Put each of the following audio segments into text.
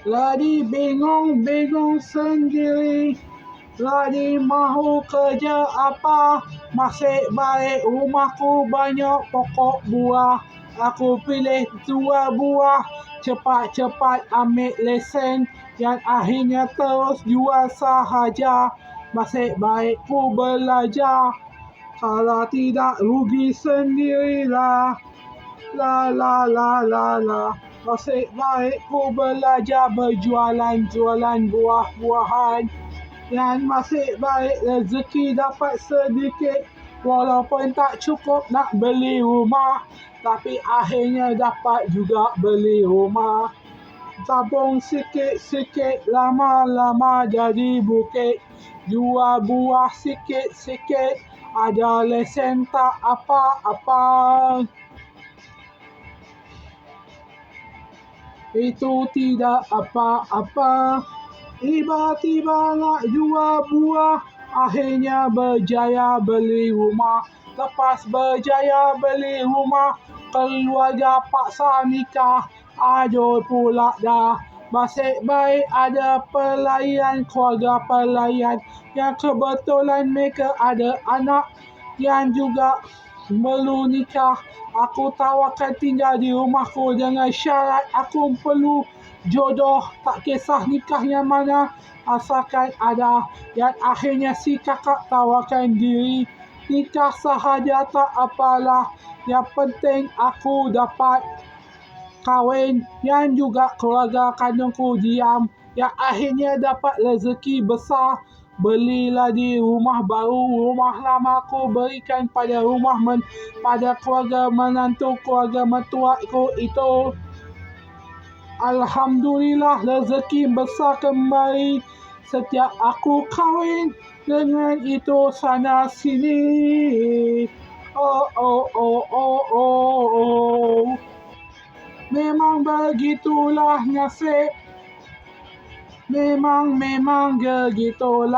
Lagi bingung-bingung sendiri, lagi mahu kerja apa. Masih baik rumahku banyak pokok buah. Aku pilih 2 buah, cepat-cepat ambil lesen dan akhirnya terus jual sahaja. Masih baik ku belajar, kalau tidak rugi sendirilah. La la la la la. Nasib baik ku belajar berjualan-jualan buah-buahan. Dan nasib baik rezeki dapat sedikit. Walaupun tak cukup nak beli rumah, tapi akhirnya dapat juga beli rumah. Tabung sikit-sikit, lama-lama jadi bukit. Jual buah sikit-sikit, ada lesen tak apa-apa. Itu tidak apa-apa. Tiba-tiba nak jual buah, akhirnya berjaya beli rumah. Lepas berjaya beli rumah, keluarga paksa nikah. Aduh pula dah. Nasib baik ada pelayan, keluarga pelayan yang kebetulan mereka ada anak yang juga perlu nikah. Aku tawarkan tinggal di rumahku dengan syarat aku perlu jodoh, tak kisah nikah yang mana, asalkan ada. Dan akhirnya si kakak tawarkan diri. Nikah sahaja tak apalah, yang penting aku dapat kahwin yang juga keluarga kandungku diam. Yang akhirnya dapat rezeki besar. Belilah di rumah baru. Rumah lama ku berikan pada pada keluarga menantu, keluarga mertuaku itu. Alhamdulillah rezeki besar kembali setiap aku kahwin dengan itu sana sini. Oh oh oh oh oh oh. Memang begitulah nasib. Memang begitulah.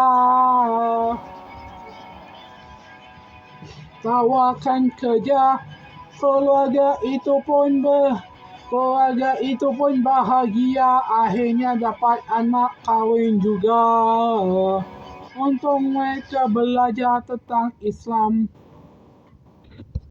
Tawarkan kerja, keluarga itu pun bahagia, akhirnya dapat anak kahwin juga. Untung mereka belajar tentang Islam.